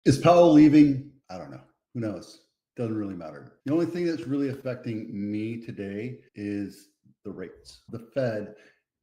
Is Powell leaving? I don't know. Who knows? Doesn't really matter. The only thing that's really affecting me today is the rates. The Fed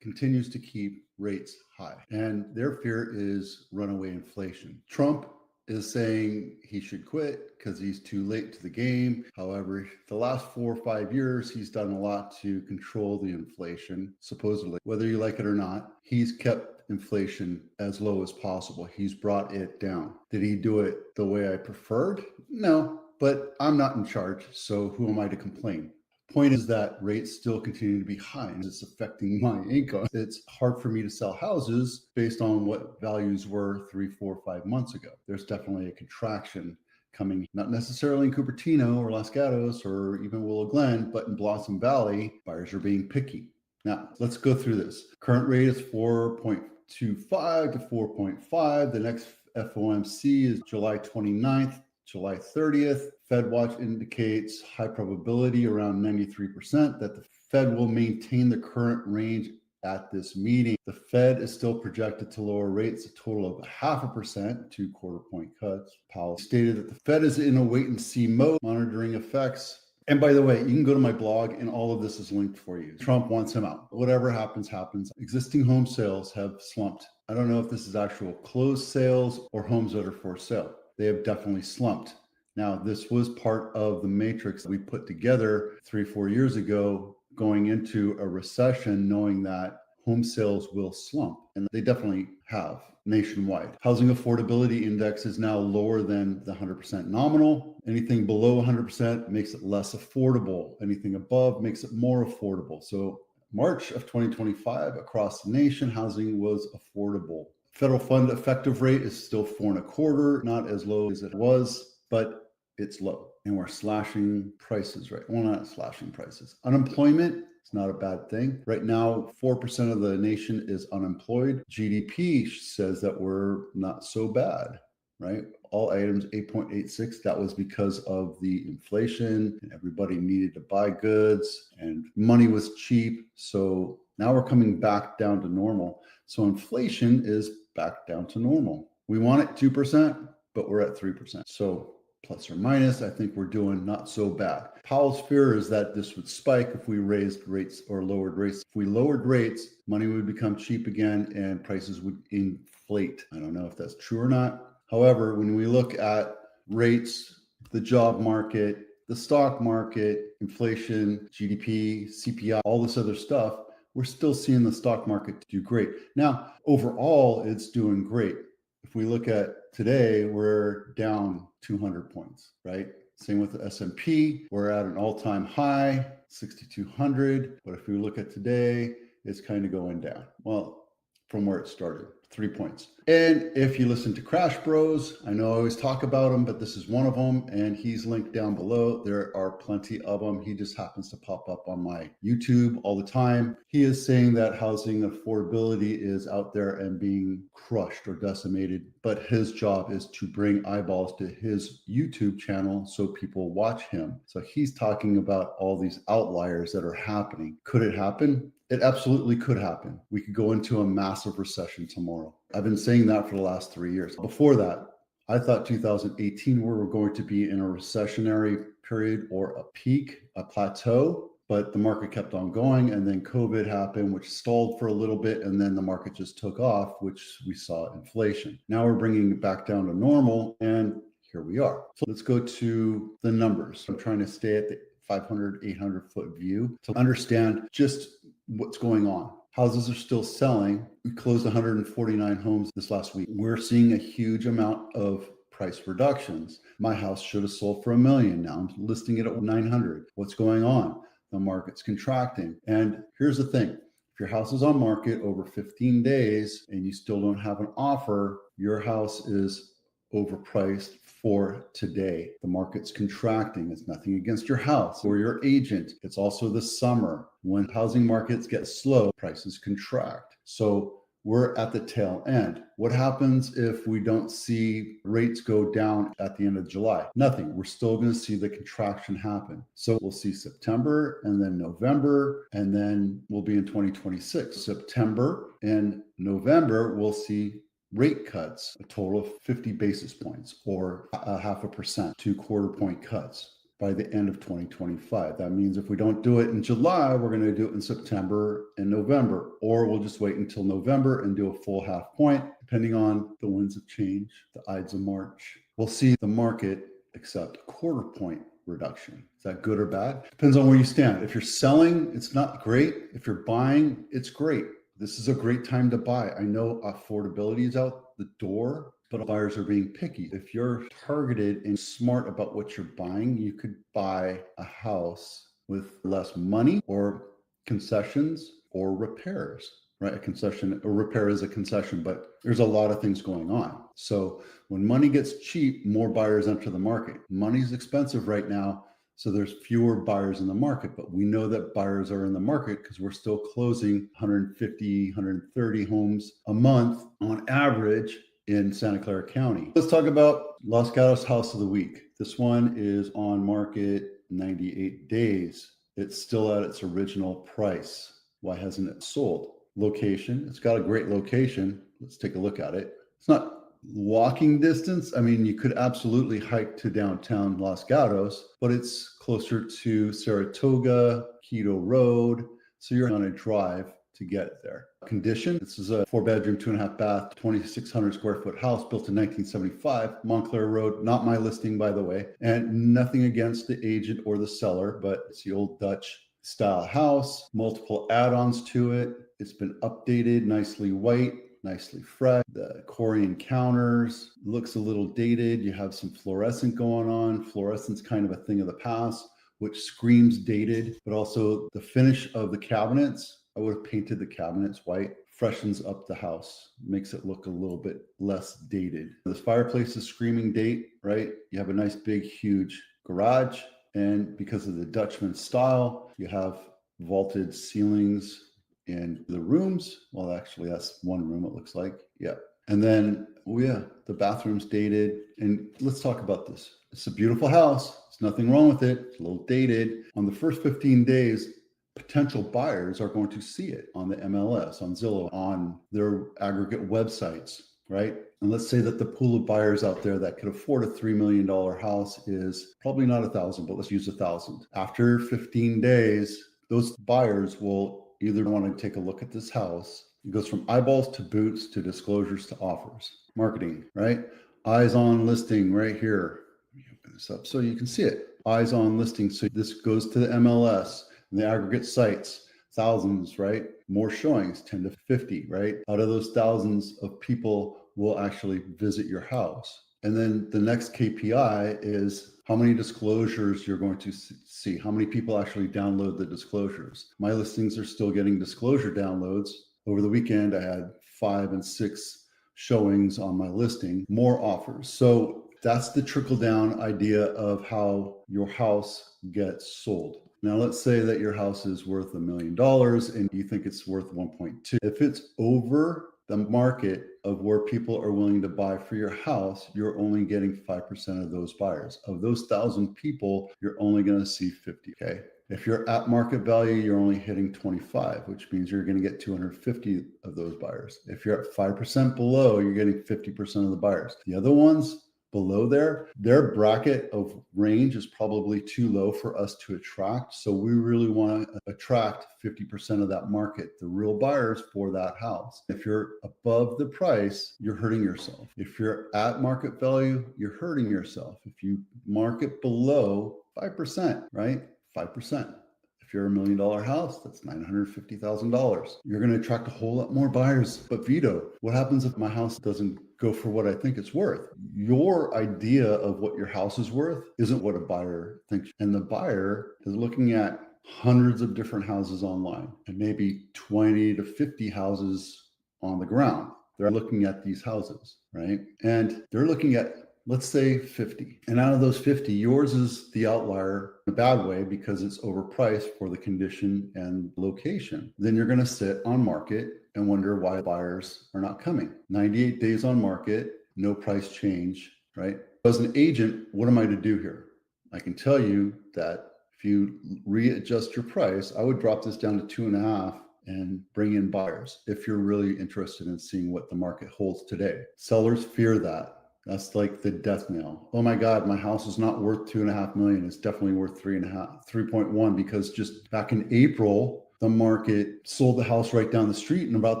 continues to keep rates high, and their fear is runaway inflation. Trump is saying he should quit because he's too late to the game. However, the last 4 or 5 years, he's done a lot to control the inflation, supposedly. Whether you like it or not, he's kept inflation as low as possible. He's brought it down. Did he do it the way I preferred? No, but I'm not in charge, so who am I to complain? Point is that rates still continue to be high and it's affecting my income. It's hard for me to sell houses based on what values were 3, 4, 5 months ago. There's definitely a contraction coming, not necessarily in Cupertino or Los Gatos or even Willow Glen, but in Blossom Valley, buyers are being picky. Now, let's go through this. Current rate is 4.25 to 4.5. The next FOMC is July 29th. July 30th, Fed Watch indicates high probability around 93% that the Fed will maintain the current range at this meeting. The Fed is still projected to lower rates a total of 0.5%, 2 quarter-point cuts. Powell stated that the Fed is in a wait-and-see mode, monitoring effects. And by the way, you can go to my blog and all of this is linked for you. Trump wants him out. Whatever happens, happens. Existing home sales have slumped. I don't know if this is actual closed sales or homes that are for sale. They have definitely slumped. Now, this was part of the matrix that we put together 3, 4 years ago, going into a recession, knowing that home sales will slump. And they definitely have nationwide. Housing affordability index is now lower than the 100% nominal. Anything below 100% makes it less affordable. Anything above makes it more affordable. So March of 2025, across the nation, housing was affordable. Federal fund effective rate is still 4.25, not as low as it was, but it's low. And we're slashing prices, right? Well, not slashing prices. Unemployment is not a bad thing. Right now, 4% of the nation is unemployed. GDP says that we're not so bad, right? All items 8.86. That was because of the inflation and everybody needed to buy goods and money was cheap. So now we're coming back down to normal. So inflation is back down to normal. We want it 2%, but we're at 3%. So plus or minus, I think we're doing not so bad. Powell's fear is that this would spike if we raised rates or lowered rates. If we lowered rates, money would become cheap again and prices would inflate. I don't know if that's true or not. However, when we look at rates, the job market, the stock market, inflation, GDP, CPI, all this other stuff, we're still seeing the stock market do great. Now, overall, it's doing great. If we look at today, we're down 200 points, right? Same with the S&P. We're at an all-time high, 6,200. But if we look at today, it's kind of going down. Well, from where it started, 3 points. And if you listen to Crash Bros, I know I always talk about him, but this is one of them, and he's linked down below. There are plenty of them. He just happens to pop up on my YouTube all the time. He is saying that housing affordability is out there and being crushed or decimated, but his job is to bring eyeballs to his YouTube channel so people watch him. So he's talking about all these outliers that are happening. Could it happen? It absolutely could happen. We could go into a massive recession tomorrow. I've been saying that for the last 3 years. Before that, I thought 2018 we were going to be in a recessionary period or a peak, a plateau, but the market kept on going and then COVID happened, which stalled for a little bit, and then the market just took off, which we saw inflation. Now we're bringing it back down to normal, and here we are. So let's go to the numbers. I'm trying to stay at the 500, 800 foot view to understand just what's going on. Houses are still selling. We closed 149 homes this last week. We're seeing a huge amount of price reductions. My house should have sold for $1 million. Now I'm listing it at 900. What's going on? The market's contracting. And here's the thing. If your house is on market over 15 days and you still don't have an offer, your house is overpriced for today. The market's contracting. It's nothing against your house or your agent. It's also the summer. When housing markets get slow, prices contract. So we're at the tail end. What happens if we don't see rates go down at the end of July? Nothing. We're still going to see the contraction happen. So we'll see September and then November, and then we'll be in 2026. September and November, we'll see rate cuts, a total of 50 basis points or a 0.5%, 2/4 point cuts by the end of 2025. That means if we don't do it in July, we're going to do it in September and November, or we'll just wait until November and do a full 0.5 point, depending on the winds of change, the Ides of March. We'll see the market accept a 1/4 point reduction. Is that good or bad? Depends on where you stand. If you're selling, it's not great. If you're buying, it's great. This is a great time to buy. I know affordability is out the door, but buyers are being picky. If you're targeted and smart about what you're buying, you could buy a house with less money or concessions or repairs, right? A concession or repair is a concession, but there's a lot of things going on. So when money gets cheap, more buyers enter the market. Money's expensive right now, so there's fewer buyers in the market, but we know that buyers are in the market because we're still closing 150, 130 homes a month on average in Santa Clara County. Let's talk about Los Gatos House of the Week. This one is on market 98 days. It's still at its original price. Why hasn't it sold? Location. It's got a great location. Let's take a look at it. It's not walking distance. I mean, you could absolutely hike to downtown Los Gatos, but it's closer to Saratoga, Vito Road. So you're on a drive to get there. Condition. This is a 4-bedroom, 2.5 bath, 2,600 square foot house built in 1975, Montclair Road. Not my listing, by the way, and nothing against the agent or the seller, but it's the old Dutch style house, multiple add-ons to it. It's been updated, nicely white, nicely fresh. The Corian counters looks a little dated. You have some fluorescent going on. Fluorescent's kind of a thing of the past, which screams dated, but also the finish of the cabinets. I would have painted the cabinets white, freshens up the house, makes it look a little bit less dated. This fireplace is screaming date, right? You have a nice big, huge garage. And because of the Dutchman style, you have vaulted ceilings in the rooms. Well, actually, that's one room, it looks like. Yeah. And then, oh yeah, the bathroom's dated. And let's talk about this. It's a beautiful house. There's nothing wrong with it. It's a little dated. On the first 15 days, potential buyers are going to see it on the MLS, on Zillow, on their aggregate websites, right? And let's say that the pool of buyers out there that could afford a $3 million house is probably not 1,000, but let's use 1,000. After 15 days, those buyers will either want to take a look at this house. It goes from eyeballs to boots to disclosures to offers. Marketing, right? Eyes on listing right here. Let me open this up so you can see it. Eyes on listing. So this goes to the MLS and the aggregate sites. Thousands, right? More showings, 10 to 50, right? Out of those thousands of people will actually visit your house. And then the next KPI is how many disclosures you're going to see, how many people actually download the disclosures. My listings are still getting disclosure downloads. Over the weekend, I had 5 and 6 showings on my listing, more offers. So that's the trickle down idea of how your house gets sold. Now, let's say that your house is worth $1 million and you think it's worth 1.2. If it's over the market of where people are willing to buy for your house, you're only getting 5% of those buyers. Of those 1,000 people, you're only going to see 50. Okay. If you're at market value, you're only hitting 25, which means you're going to get 250 of those buyers. If you're at 5% below, you're getting 50% of the buyers. The other ones below there, their bracket of range is probably too low for us to attract. So we really want to attract 50% of that market, the real buyers for that house. If you're above the price, you're hurting yourself. If you're at market value, you're hurting yourself. If you market below 5%, right? 5%. If you're $1 million house, that's $950,000. You're going to attract a whole lot more buyers. But Vito, what happens if my house doesn't go for what I think it's worth? Your idea of what your house is worth isn't what a buyer thinks. And the buyer is looking at hundreds of different houses online and maybe 20 to 50 houses on the ground. They're looking at these houses, right? And they're looking at, let's say 50. And out of those 50, yours is the outlier in a bad way because it's overpriced for the condition and location. Then you're going to sit on market and wonder why buyers are not coming. 98 days on market, no price change, right? As an agent, what am I to do here? I can tell you that if you readjust your price, I would drop this down to 2.5 and bring in buyers if you're really interested in seeing what the market holds today. Sellers fear that. That's like the death knell. Oh my God, my house is not worth 2.5 million. It's definitely worth 3.1, because just back in April, the market sold the house right down the street in about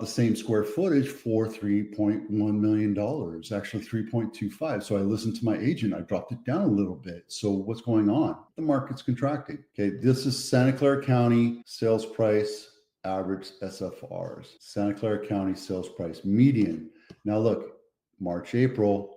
the same square footage for $3.1 million, actually 3.25. So I listened to my agent. I dropped it down a little bit. So what's going on? The market's contracting. Okay, this is Santa Clara County sales price average SFRs. Santa Clara County sales price median. Now look, March, April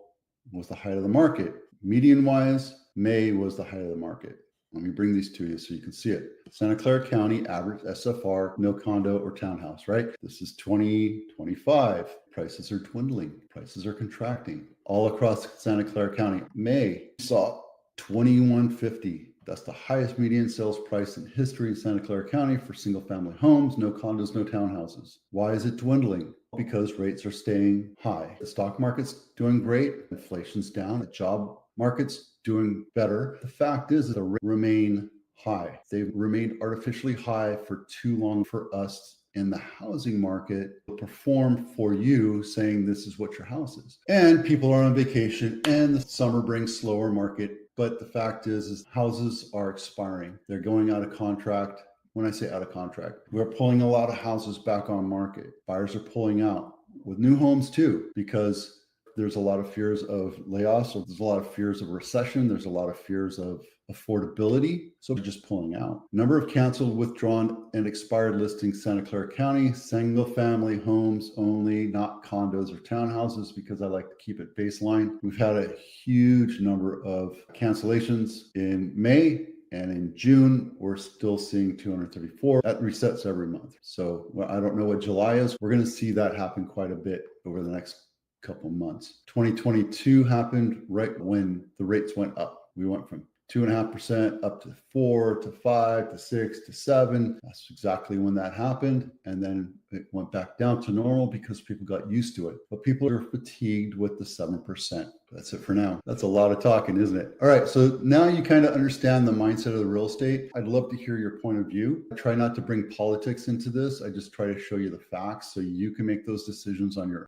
was the height of the market. Median wise, May was the height of the market. Let me bring these to you so you can see it. Santa Clara County average SFR, no condo or townhouse, right? This is 2025. Prices are dwindling. Prices are contracting all across Santa Clara County. May saw 2150. That's the highest median sales price in history in Santa Clara County for single family homes, no condos, no townhouses. Why is it dwindling? Because rates are staying high. The stock market's doing great. Inflation's down. The job market's doing better. The fact is that the rates remain high. They've remained artificially high for too long for us in the housing market to perform for you, saying this is what your house is. And people are on vacation and the summer brings slower market. But the fact is houses are expiring. They're going out of contract. When I say out of contract, we're pulling a lot of houses back on market. Buyers are pulling out with new homes too, because there's a lot of fears of layoffs. So there's a lot of fears of recession. There's a lot of fears of affordability. So they're just pulling out. Number of canceled, withdrawn, and expired listings, Santa Clara County, single family homes only, not condos or townhouses, because I like to keep it baseline. We've had a huge number of cancellations in May. And in June, we're still seeing 234. That resets every month. So I don't know what July is. We're going to see that happen quite a bit over the next couple months. 2022 happened right when the rates went up. We went from 2.5% up to 4 to 5 to 6 to 7. That's exactly when that happened. And then it went back down to normal because people got used to it. But people are fatigued with the 7%. That's it for now. That's a lot of talking, isn't it? All right. So now you kind of understand the mindset of the real estate. I'd love to hear your point of view. I try not to bring politics into this. I just try to show you the facts so you can make those decisions on your